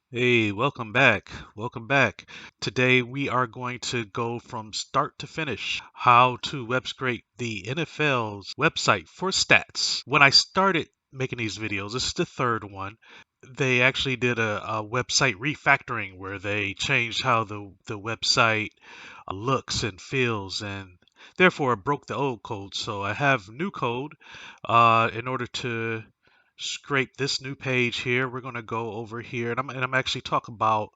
Hey, welcome back. Welcome back. Today we are going to go from start to finish how to web scrape the NFL's website for stats. When I started making these videos, this is the third one. They actually did a website refactoring where they changed how the website looks and feels, and therefore it broke the old code. So I have new code in order to scrape this new page here. We're going to go over here, and I'm actually talk about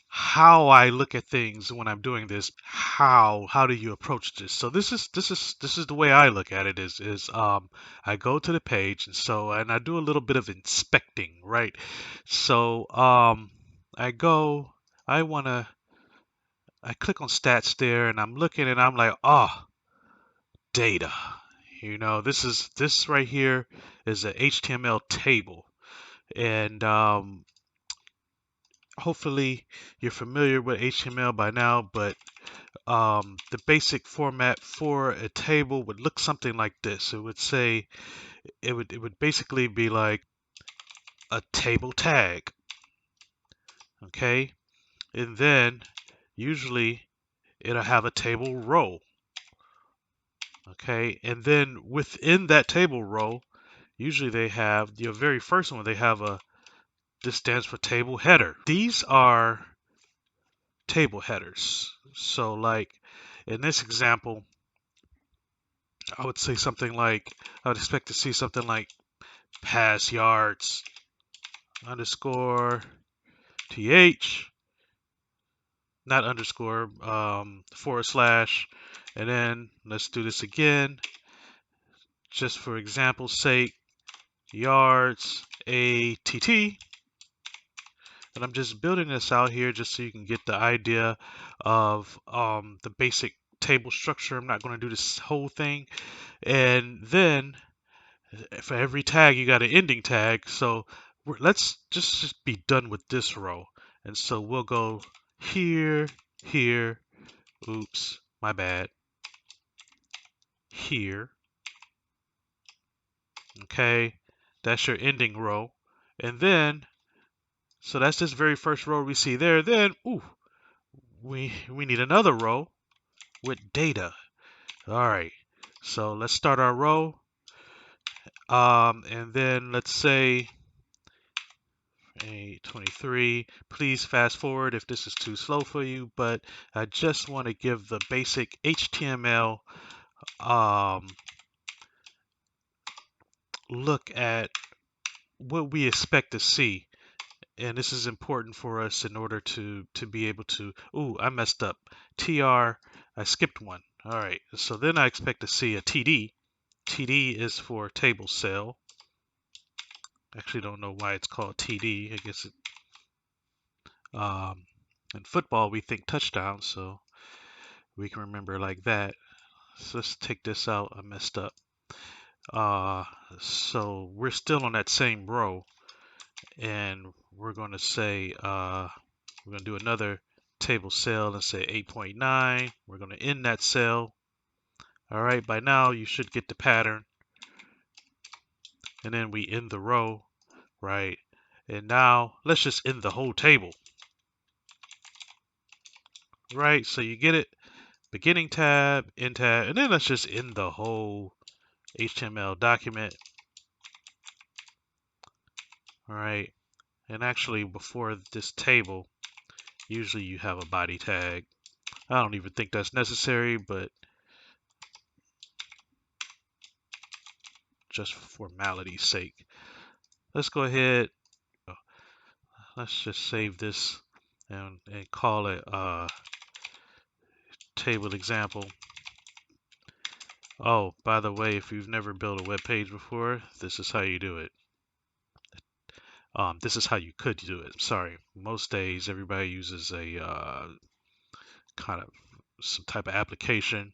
how I look at things when I'm doing this. How do you approach this? So this is the way I look at it is I go to the page, and I do a little bit of inspecting, right? So I go, I wanna I click on stats there, and I'm looking, and I'm like, oh, data. This right here is a HTML table, and hopefully you're familiar with HTML by now, but the basic format for a table would look something like this. It would basically be like a table tag, okay? And then usually it'll have a table row, okay? And then within that table row, usually they have your very first one, they have a this stands for table header. These are table headers. So like in this example, I would say something like I would expect to see something like pass yards underscore th, not underscore, forward slash, and then let's do this again, just for example's sake, yards att, and I'm just building this out here just so you can get the idea of the basic table structure. I'm not going to do this whole thing, and then for every tag you got an ending tag. So let's just be done with this row, and so we'll go here, here, oops, my bad, here, okay, that's your ending row. And then so that's this very first row we see there. Then ooh, we need another row with data. All right, so let's start our row, and then let's say 823. Please fast forward if this is too slow for you, but I just want to give the basic HTML um, look at what we expect to see. And this is important for us in order to be able to. Ooh, I messed up. TR, I skipped one. All right, so then I expect to see a TD. TD is for table cell. Actually, don't know why it's called TD. I guess um, in football we think touchdown, so we can remember like that. So let's take this out. I messed up. Uh, so we're still on that same row, and we're going to say we're going to do another table cell and say 8.9. We're going to end that cell. All right, by now you should get the pattern. And then we end the row, right? And now let's just end the whole table, right? So you get it, beginning tab, end tab, and then let's just end the whole HTML document, all right? And actually, before this table, usually you have a body tag. I don't even think that's necessary, but just for formality's sake. Let's go ahead. Let's just save this and call it table example. Oh, by the way, if you've never built a web page before, this is how you do it. This is how you could do it. Sorry. Most days, everybody uses a kind of some type of application,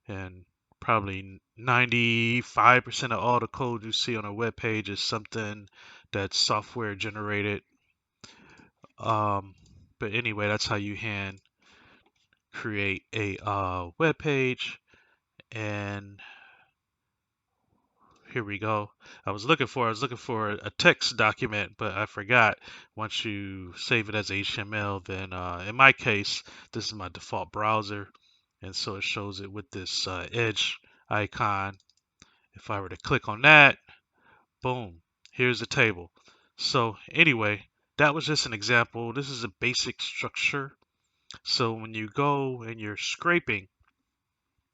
and probably 95% of all the code you see on a web page is something that's software generated. Um, but anyway, that's how you hand create a web page, and here we go. I was looking for a text document, but I forgot. Once you save it as HTML, then in my case, this is my default browser, and so it shows it with this edge icon. If I were to click on that, boom, here's the table. So anyway, that was just an example. This is a basic structure. So when you go and you're scraping,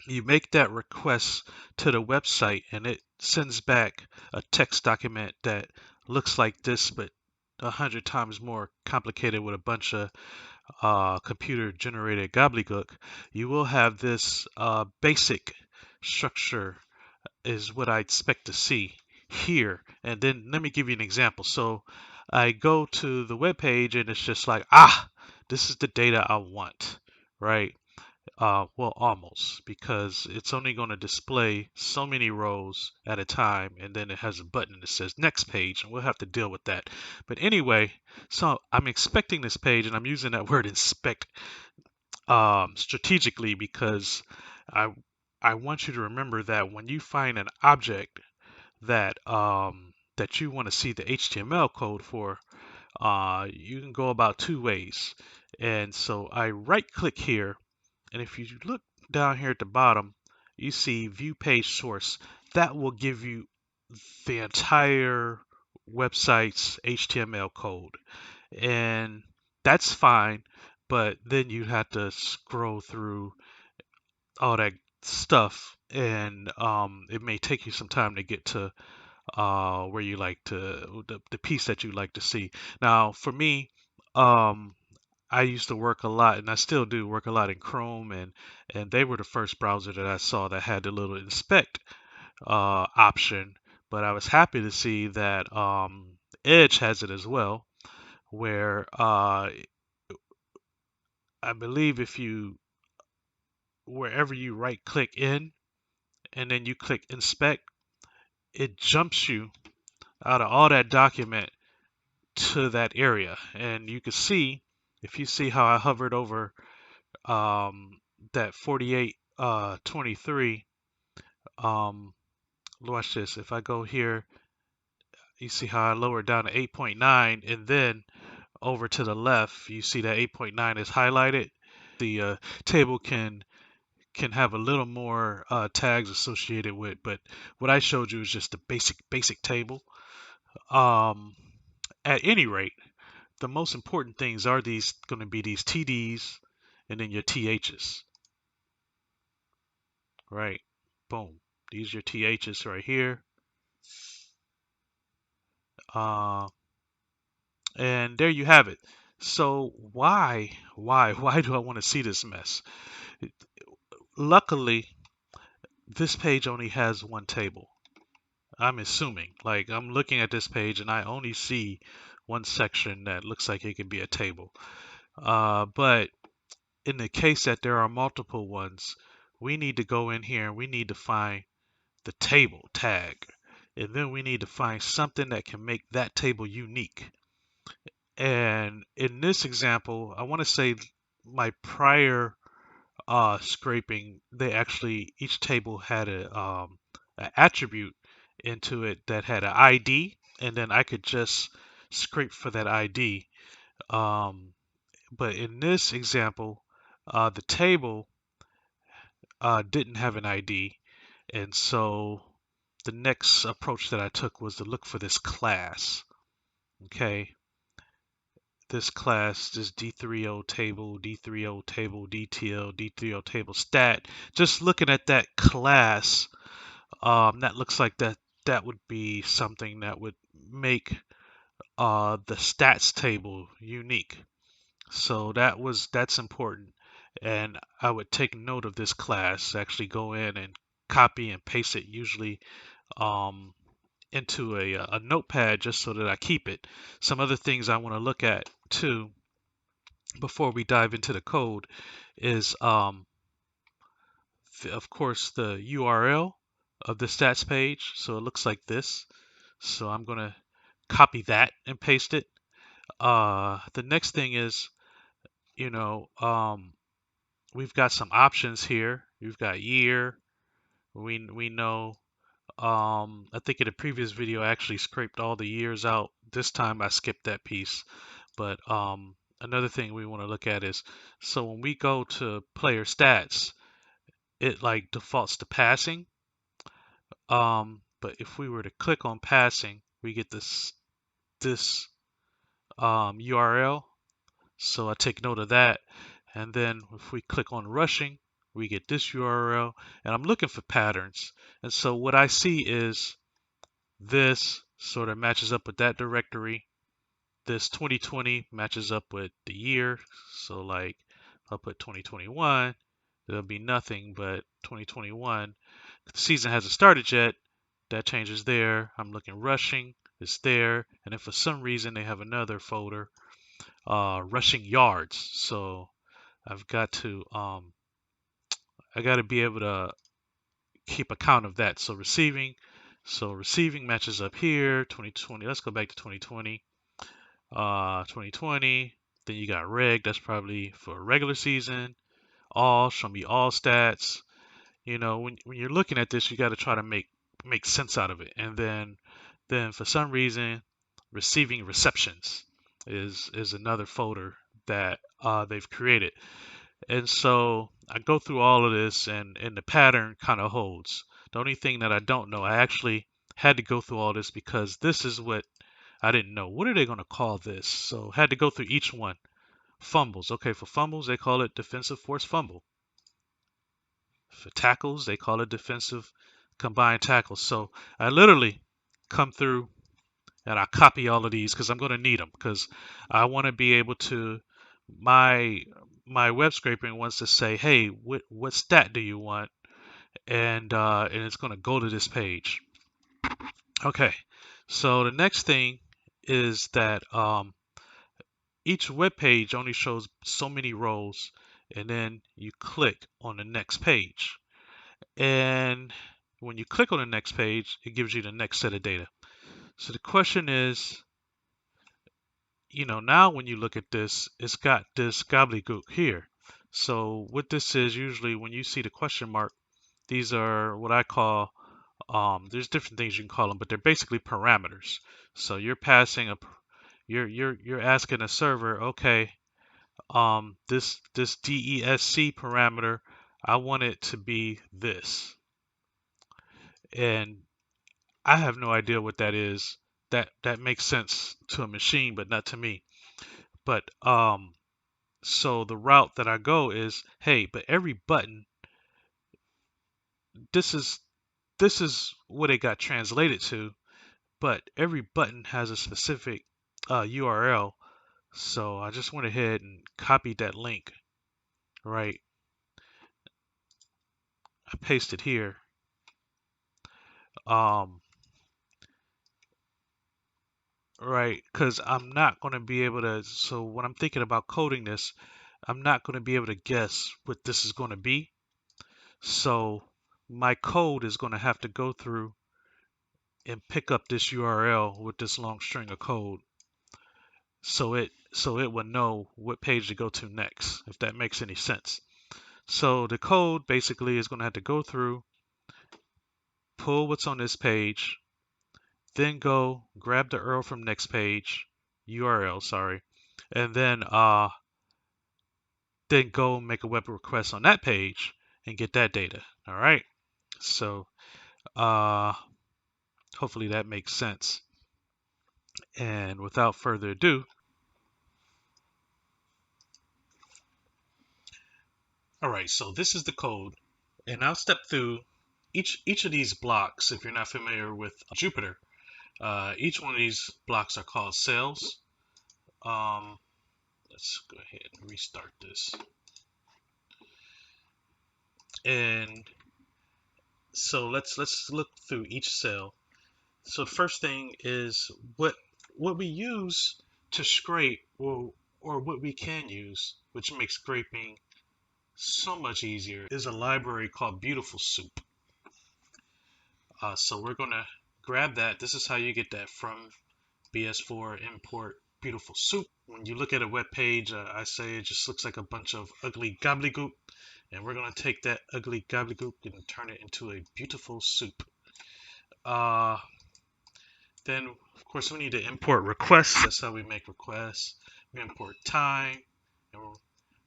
you make that request to the website and it sends back a text document that looks like this, but 100 times more complicated with a bunch of computer generated gobbledygook. You will have this basic structure is what I expect to see here. And then let me give you an example. So I go to the web page and it's just like, this is the data I want, right? Well, almost, because it's only going to display so many rows at a time, and then it has a button that says next page, and we'll have to deal with that. But anyway, so I'm expecting this page, and I'm using that word inspect strategically because I I want you to remember that when you find an object that you want to see the HTML code for, you can go about two ways. And so I right click here, and if you look down here at the bottom, you see view page source. That will give you the entire website's HTML code. And that's fine, but then you have to scroll through all that stuff, and it may take you some time to get to where you like to the piece that you like to see. Now, for me, um, I used to work a lot, and I still do work a lot in Chrome, and they were the first browser that I saw that had the little inspect option. But I was happy to see that Edge has it as well, where I believe if you wherever you right click in and then you click inspect, it jumps you out of all that document to that area. And you can see, if you see how I hovered over that 48 23, watch this. If I go here, you see how I lowered down to 8.9, and then over to the left, you see that 8.9 is highlighted. The table can have a little more tags associated with, but what I showed you is just the basic table. Um, at any rate, the most important things are these going to be these TDs and then your THs, right? Boom. These are your THs right here. Uh, and there you have it. So why do I want to see this mess? Luckily, this page only has one table. I'm assuming, like I'm looking at this page and I only see one section that looks like it could be a table. But in the case that there are multiple ones, we need to go in here and we need to find the table tag. And then we need to find something that can make that table unique. And in this example, I want to say my prior scraping, they actually each table had an attribute into it that had an ID, and then I could just scrape for that ID. Um, but in this example, the table didn't have an ID, and so the next approach that I took was to look for this class. Okay, this class, this D30 table, D30 table, DTL, D30 table stat. Just looking at that class, that looks like that would be something that would make the stats table unique. So that's important, and I would take note of this class. Actually, go in and copy and paste it, usually um, into a notepad, just so that I keep it. Some other things I want to look at too before we dive into the code is, of course, the URL of the stats page. So it looks like this. So I'm going to copy that and paste it. The next thing is, you know, we've got some options here. We've got year. We know I think in the previous video I actually scraped all the years out. This time I skipped that piece. But another thing we want to look at is, so when we go to player stats, it like defaults to passing. But if we were to click on passing, we get this URL. So I take note of that. And then if we click on rushing, we get this URL. And I'm looking for patterns. And so what I see is this sort of matches up with that directory. This 2020 matches up with the year. So like I'll put 2021. There'll be nothing but 2021. The season hasn't started yet. That changes there. I'm looking rushing. It's there. And if for some reason they have another folder, rushing yards. So I've got to I got to be able to keep account of that. So receiving matches up here. 2020. Let's go back to 2020. 2020. Then you got reg. That's probably for regular season. All show me all stats. You know, when you're looking at this, you got to try to make sense out of it. And then for some reason, receiving receptions is another folder that they've created. And so I go through all of this, and the pattern kind of holds. The only thing that I don't know, I actually had to go through all this because this is what I didn't know. What are they going to call this? So had to go through each one. Fumbles. Okay, for fumbles, they call it defensive force fumble. For tackles, they call it defensive combined tackles. So I literally come through and I copy all of these because I'm going to need them because I want to be able to my my web scraping wants to say, hey, what stat do you want? And it's going to go to this page. Okay, so the next thing is that each web page only shows so many rows, and then you click on the next page. And when you click on the next page, it gives you the next set of data. So the question is, you know, now when you look at this, it's got this gobbledygook here. So what this is, usually when you see the question mark, these are what I call, there's different things you can call them, but they're basically parameters. So you're passing a, you're asking a server, okay, this DESC parameter, I want it to be this, and I have no idea what that is. That makes sense to a machine, but not to me. But so the route that I go is, hey, but every button, this is this is what it got translated to, but every button has a specific URL. So I just went ahead and copied that link, right? I pasted here. Um, right, because I'm not going to be able to. So when I'm thinking about coding this, I'm not going to be able to guess what this is going to be. So my code is going to have to go through and pick up this URL with this long string of code, so it will know what page to go to next, if that makes any sense. So the code basically is going to have to go through, pull what's on this page, then go grab the URL from next page, URL, sorry, and then go make a web request on that page and get that data. All right. So uh, hopefully that makes sense. And without further ado, all right, so this is the code, and I'll step through each of these blocks. If you're not familiar with Jupyter, each one of these blocks are called cells. Um, let's go ahead and restart this. And so let's look through each cell. So the first thing is what we use to scrape, or what we can use, which makes scraping so much easier, is a library called Beautiful Soup. So we're gonna grab that. This is how you get that from BS4 import Beautiful Soup. When you look at a web page, I say it just looks like a bunch of ugly gobbledygook, and we're gonna take that ugly gobbledygook and turn it into a beautiful soup. Then, of course, we need to import requests. That's how we make requests. We import time. And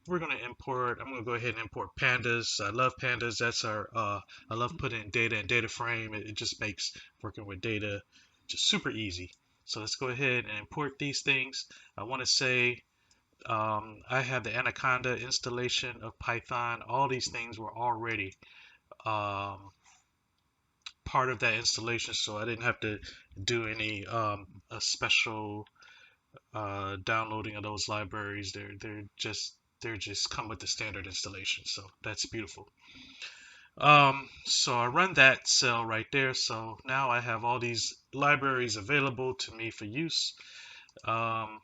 we're going to import, I'm going to go ahead and import pandas. I love pandas. That's our, I love putting data in data frame. It just makes working with data just super easy. So let's go ahead and import these things. I want to say I have the Anaconda installation of Python. All these things were already um, part of that installation, so I didn't have to do any a special downloading of those libraries. They're just come with the standard installation, so that's beautiful. So I run that cell right there. So now I have all these libraries available to me for use. Um,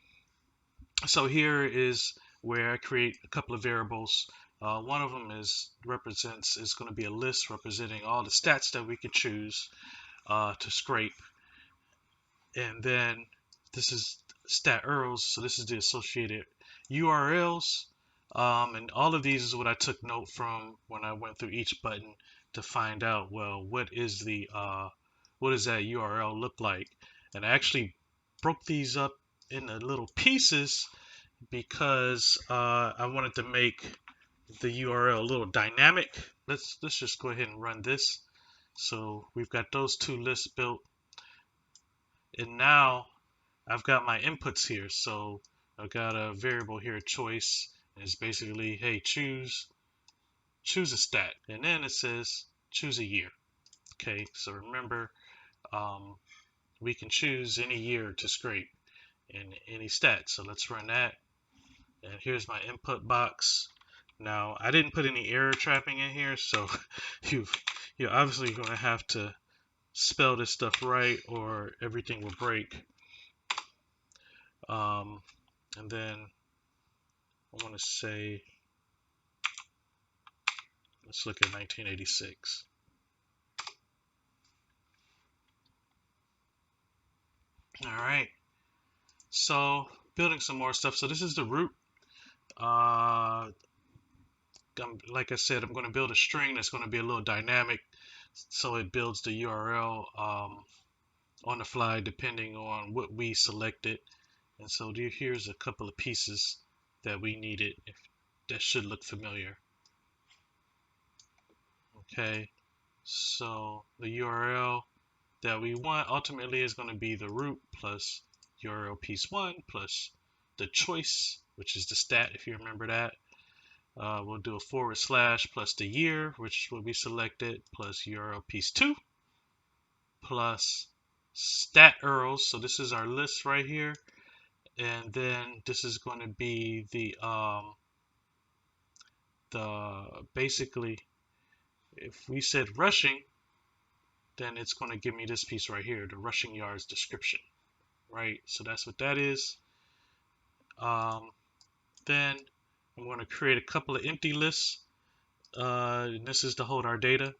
so here is where I create a couple of variables. One of them is going to be a list representing all the stats that we can choose to scrape, and then this is stat URLs. So this is the associated URLs, and all of these is what I took note from when I went through each button to find out, well, what does that URL look like? And I actually broke these up into little pieces because I wanted to make the URL a little dynamic. Let's just go ahead and run this. So we've got those two lists built, and now I've got my inputs here. So I've got a variable here, choice, and it's basically, hey, choose a stat, and then it says choose a year. Okay, so remember, um, we can choose any year to scrape in any stat. So let's run that. And here's my input box. Now, I didn't put any error trapping in here, so you're obviously going to have to spell this stuff right or everything will break. Um, and then I want to say, let's look at 1986. All right, so building some more stuff. So this is the root. Like I said, I'm going to build a string that's going to be a little dynamic, so it builds the URL on the fly depending on what we selected. And so here's a couple of pieces that we needed that should look familiar. Okay, so the URL that we want ultimately is going to be the root plus URL piece 1 plus the choice, which is the stat, if you remember that. We'll do a / plus the year, which will be selected, plus URL piece 2 plus stat URLs. So this is our list right here. And then this is going to be the basically, if we said rushing, then it's going to give me this piece right here, the rushing yards description, right? So that's what that is. Then I'm going to create a couple of empty lists. And this is to hold our data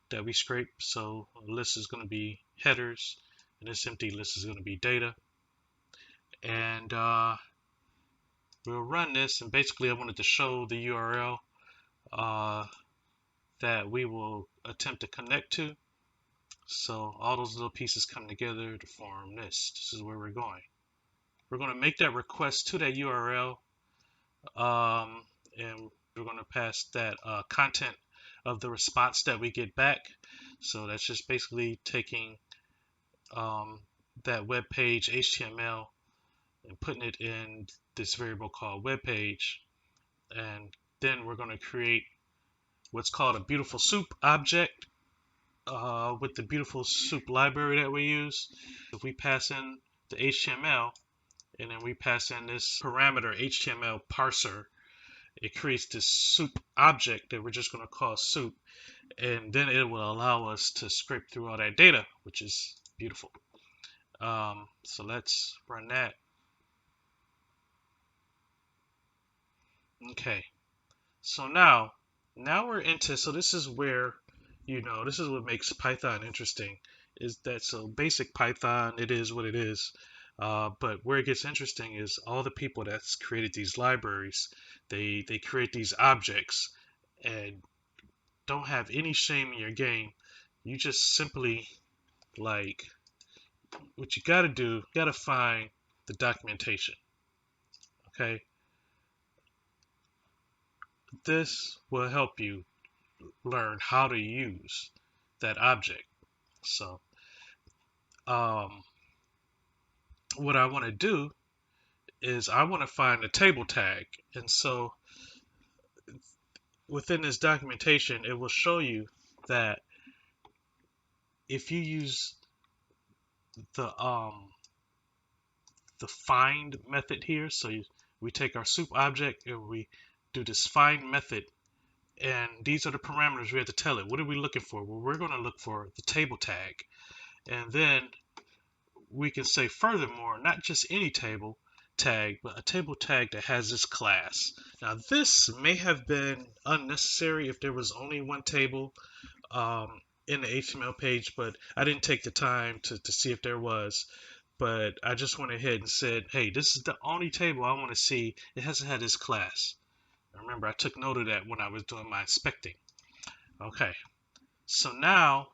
that we scrape. So a list is going to be headers, and this empty list is going to be data. And we'll run this, and basically I wanted to show the URL that we will attempt to connect to. So all those little pieces come together to form this. This is where we're going. We're going to make that request to that URL, and we're going to pass that content of the response that we get back. So that's just basically taking that web page HTML and putting it in this variable called web page. And then we're going to create what's called a beautiful soup object with the beautiful soup library that we use. If we pass in the HTML and then we pass in this parameter HTML parser, it creates this soup object that we're just going to call soup, and then it will allow us to scrape through all that data, which is beautiful. So let's run that. Okay, so now we're into, so this is where, this is what makes Python interesting, is that, so basic Python, it is what it is. But where it gets interesting is all the people that's created these libraries, they create these objects and don't have any shame in your game. You just simply Like, what you got to do, you got to find the documentation. Okay, this will help you learn how to use that object. So, um, what I want to do is I want to find a table tag, and so within this documentation, it will show you that if you use the um, the find method here, so we take our soup object and we do this find method, and these are the parameters we have to tell it. What are we looking for? Well, we're going to look for the table tag, and then we can say furthermore, not just any table tag, but a table tag that has this class. Now, this may have been unnecessary if there was only one table in the HTML page, but I didn't take the time to see if there was. But I just went ahead and said, hey, this is the only table I want to see. It hasn't had this class. Remember, I took note of that when I was doing my inspecting. Okay, so now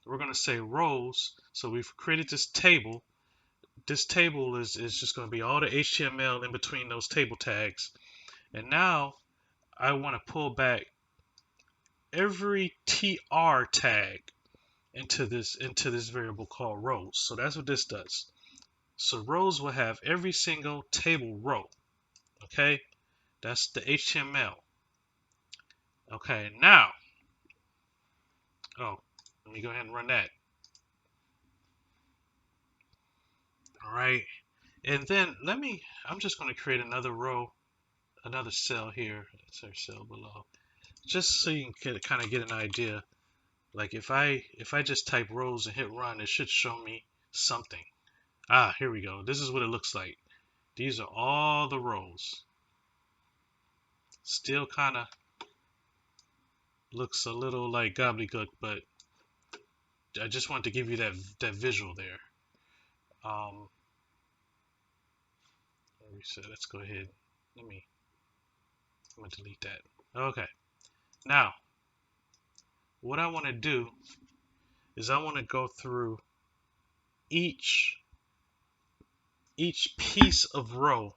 we're going to say rows. So we've created this table. This table is just going to be all the HTML in between those table tags. And now I want to pull back every TR tag into this variable called rows. So that's what this does. So rows will have every single table row. Okay, that's the HTML. Okay, now, oh, let me go ahead and run that. All right, and then I'm just going to create another row, another cell here. It's our cell below, just so you can kind of get an idea. Like if I just type rows and hit run, it should show me something. Ah, here we go. This is what it looks like. These are all the rows. Still kind of looks a little like gobbledygook, but I just wanted to give you that visual there. Um, let's go ahead. I'm gonna delete that. Okay. Now, what I want to do is I want to go through each piece of row.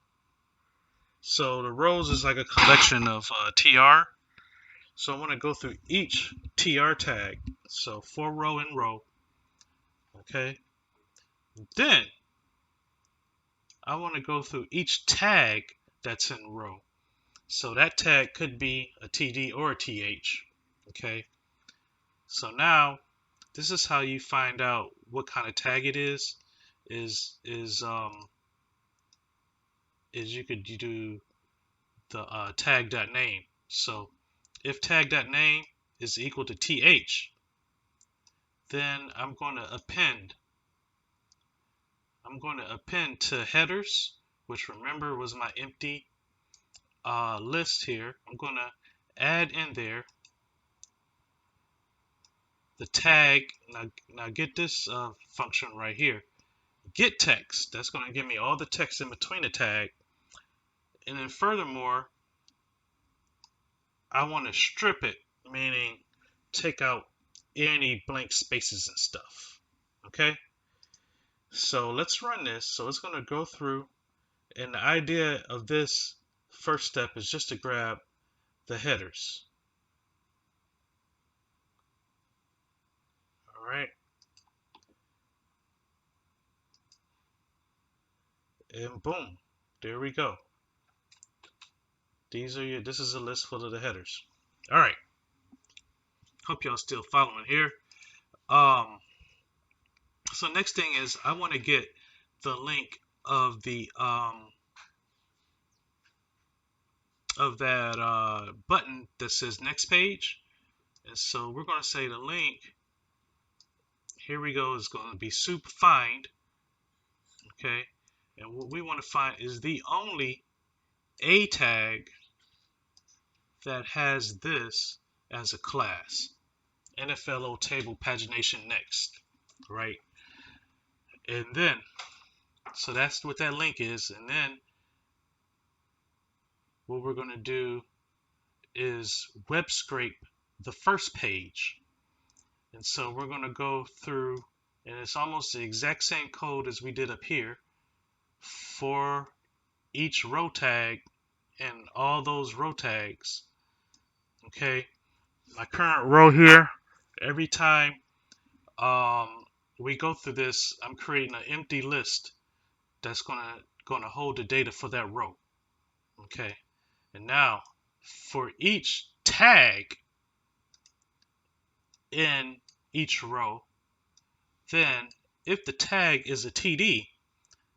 So the rows is like a collection of TR. So I want to go through each TR tag. So for row and row. Okay. Then I want to go through each tag that's in row. So that tag could be a TD or a TH. Okay. So now this is how you find out what kind of tag it is. Is you do the tag.name. So if tag.name is equal to th, then I'm going to append to headers, which remember was my empty list here. I'm going to add in there the tag. Now get this function right here. Get text. That's going to give me all the text in between the tag. And then furthermore, I want to strip it, meaning take out any blank spaces and stuff. Okay? So let's run this. So it's going to go through, and the idea of this first step is just to grab the headers. All right. And boom, there we go. This is a list full of the headers. All right. Hope y'all still following here. So next thing is I want to get the link of that button that says next page. And so we're going to say the link, here we go, is going to be soup find. Okay. And what we want to find is the only A tag that has this as a class. NFLO table pagination next. Right. And then, so that's what that link is. And then what we're going to do is web scrape the first page. And so we're going to go through, and it's almost the exact same code as we did up here for each row tag and all those row tags. Okay, my current row here, every time we go through this, I'm creating an empty list that's gonna hold the data for that row. Okay, and now for each tag in each row, then if the tag is a TD,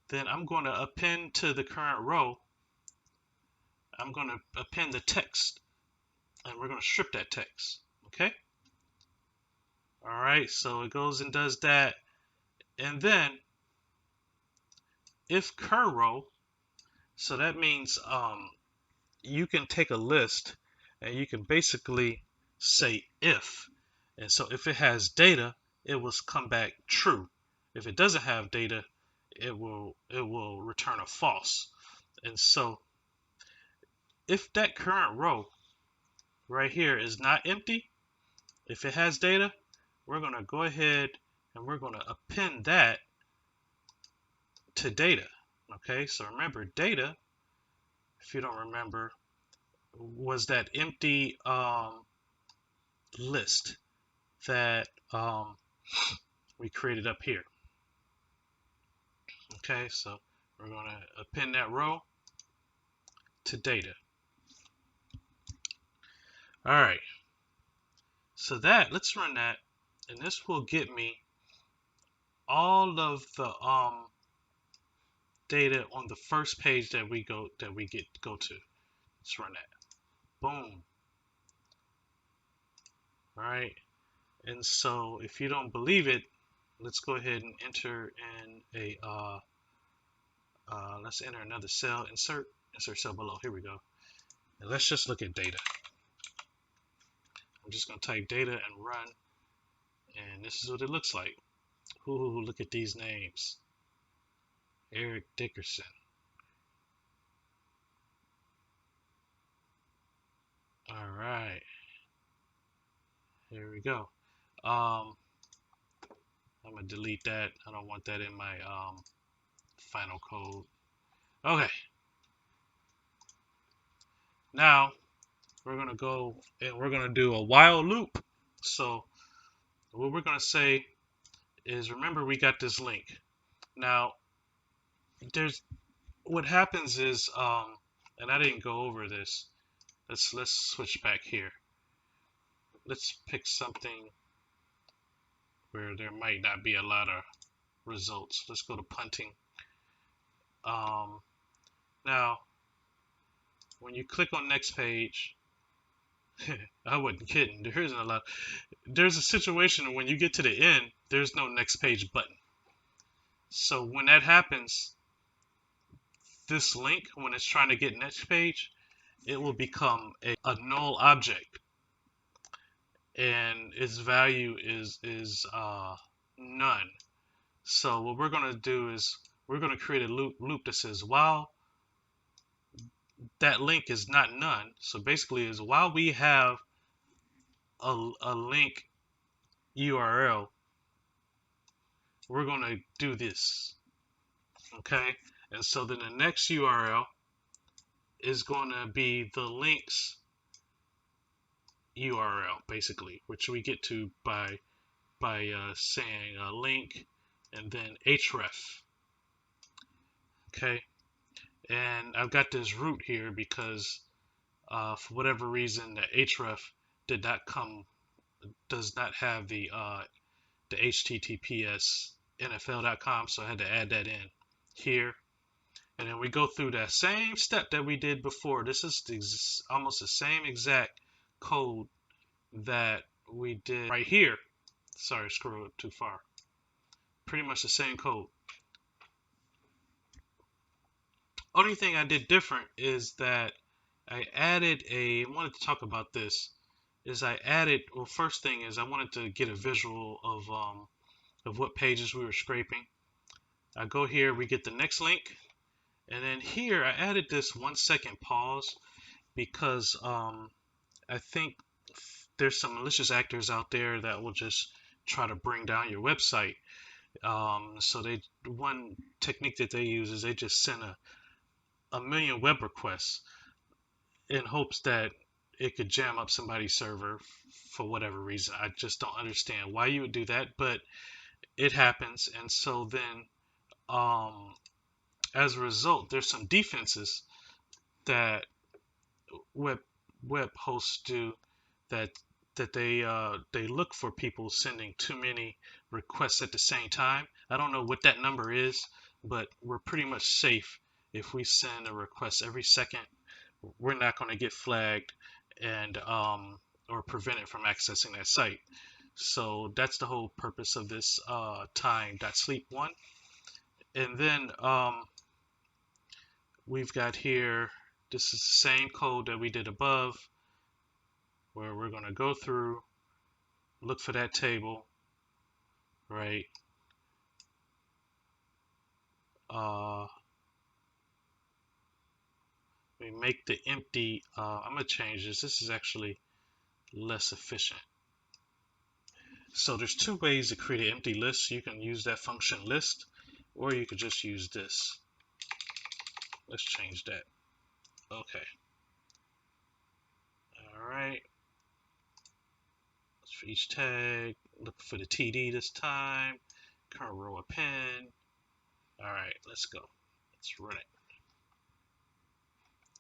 then I'm going to append to the current row, I'm going to append the text, and we're going to strip that text. Okay, all right, so it goes and does that. And then if current row, so that means you can take a list and you can basically say if, and so if it has data, it will come back true. If it doesn't have data, it will return a false. And so if that current row right here is not empty, if it has data, we're going to go ahead and we're going to append that to data. Okay, so remember, data, if you don't remember, was that empty list that we created up here. Okay, so we're going to append that row to data. All right, so let's run that, and this will get me all of the data on the first page that we go to. Let's run that. Boom. All right, and so if you don't believe it, let's go ahead and enter in a let's enter another cell. Insert cell below. Here we go. And let's just look at data. I'm just going to type data and run, and this is what it looks like. Ooh, look at these names. Eric Dickerson. All right, here we go. I'm gonna delete that. I don't want that in my final code. Okay, now we're gonna go and we're gonna do a while loop. So what we're gonna say is, remember, we got this link. Now there's what happens is and I didn't go over this. Let's switch back here. Let's pick something where there might not be a lot of results. Let's go to punting. Now when you click on next page, I wasn't kidding. There isn't a lot. There's a situation when you get to the end, there's no next page button. So when that happens, this link, when it's trying to get next page, it will become a null object, and its value is none. So what we're going to do is we're going to create a loop that says while that link is not none. So basically is while we have a link URL, we're going to do this. Okay, and so then the next URL is going to be the links URL, basically, which we get to by saying a link and then href. Okay, and I've got this root here because for whatever reason the href does not have the HTTPS NFL.com, so I had to add that in here. And then we go through that same step that we did before. This is almost the same exact code that we did right here. Sorry, scroll up too far. Pretty much the same code. Only thing I did different is that I wanted to talk about this, well, first thing is I wanted to get a visual of what pages we were scraping. I go here, we get the next link, and then here I added this 1 second pause because I think there's some malicious actors out there that will just try to bring down your website. So one technique that they use is they just send a million web requests in hopes that it could jam up somebody's server for whatever reason. I just don't understand why you would do that, but it happens. And so then, um, as a result, there's some defenses that web web hosts do that they look for people sending too many requests at the same time. I don't know what that number is, but we're pretty much safe if we send a request every second. We're not going to get flagged and or prevented from accessing that site. So that's the whole purpose of this time.sleep one. And then we've got here, this is the same code that we did above, where we're going to go through, look for that table, right? Uh, we make the empty, I'm going to change this. This is actually less efficient. So there's two ways to create an empty list. You can use that function list, or you could just use this. Let's change that. Okay. All right. For each tag, look for the TD this time. Current row append. All right, let's go. Let's run it.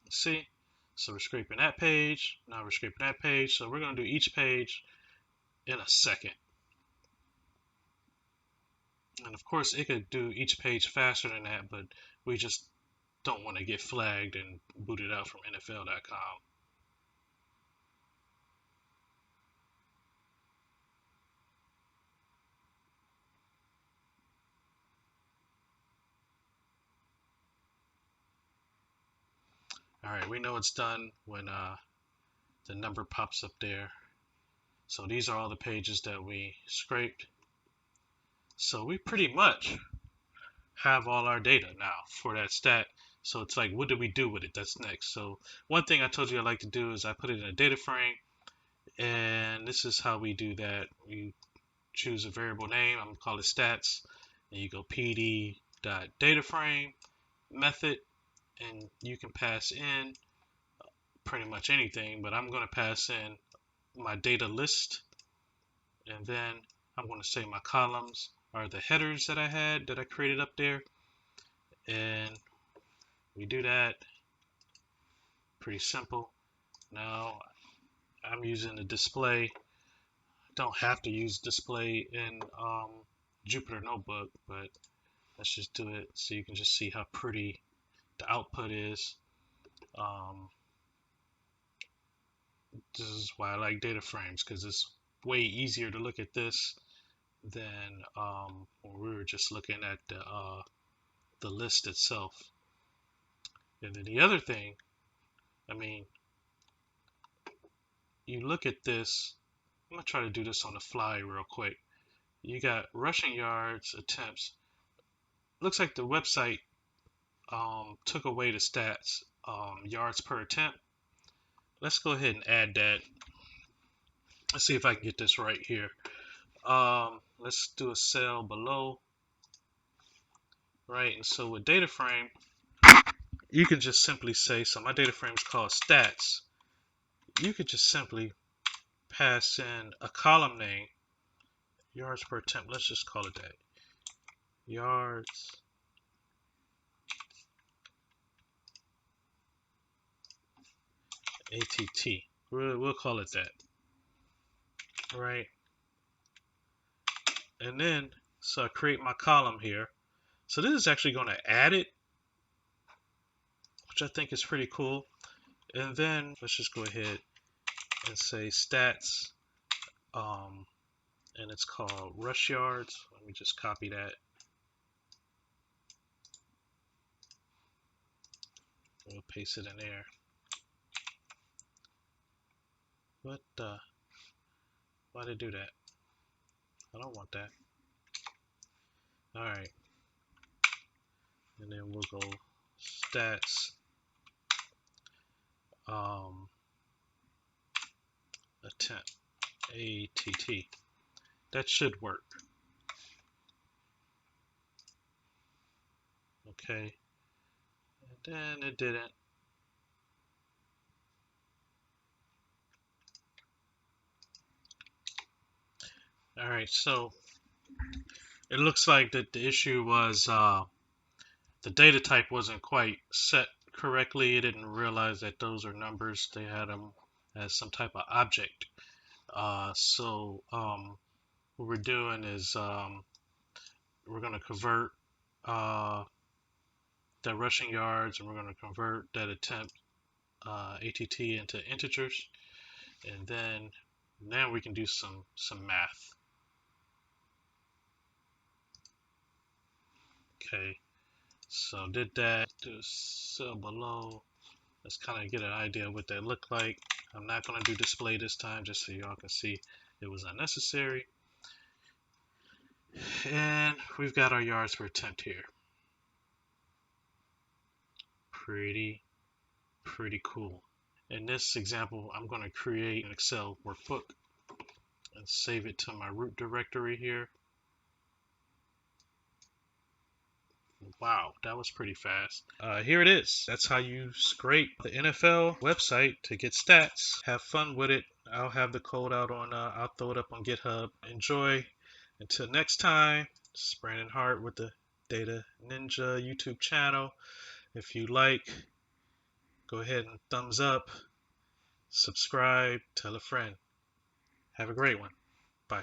Let's see. So we're scraping that page. Now we're scraping that page. So we're going to do each page in a second. And of course, it could do each page faster than that, but we just don't want to get flagged and booted out from NFL.com. All right, we know it's done when the number pops up there. So these are all the pages that we scraped. So we pretty much have all our data now for that stat. So it's like, what do we do with it? That's next. So one thing I told you I like to do is I put it in a data frame, and this is how we do that. We choose a variable name. I'm gonna call it stats, and you go pd.dataframe method, and you can pass in pretty much anything, but I'm gonna pass in my data list, and then I'm gonna say my columns are the headers that I created up there, and we do that. Pretty simple. Now I'm using the display. Don't have to use display in Jupyter Notebook, but let's just do it so you can just see how pretty the output is. This is why I like data frames, because it's way easier to look at this than when we were just looking at the list itself. And then the other thing, I mean, you look at this. I'm gonna try to do this on the fly real quick. You got rushing yards, attempts. Looks like the website took away the stats, yards per attempt. Let's go ahead and add that. Let's see if I can get this right here. Let's do a cell below, right? And so with data frame, you can just simply say, so my data frame is called stats. You could just simply pass in a column name, yards per attempt. Let's just call it that. Yards ATT. We'll call it that. Right. And then, so I create my column here. So this is actually going to add it, which I think is pretty cool. And then let's just go ahead and say stats, and it's called rush yards. Let me just copy that. We'll paste it in there. What why did it do that? I don't want that. All right. And then we'll go stats, attempt, ATT. That should work. Okay. And then it didn't. All right, so it looks like that the issue was the data type wasn't quite set correctly. It didn't realize that those are numbers. They had them as some type of object. What we're doing is we're going to convert uh, that rushing yards, and we're going to convert that attempt ATT into integers, and then now we can do some math. Okay, so did that. Do a cell below. Let's kind of get an idea of what that looked like. I'm not going to do display this time, just so y'all can see it was unnecessary. And we've got our yards per attempt here. Pretty cool. In this example, I'm going to create an Excel workbook and save it to my root directory here. Wow, that was pretty fast. Here it is. That's how you scrape the NFL website to get stats. Have fun with it. I'll have the code out on, I'll throw it up on GitHub. Enjoy. Until next time, this is Brandon Hart with the Data Ninja YouTube channel. If you like, go ahead and thumbs up, subscribe, tell a friend. Have a great one. Bye.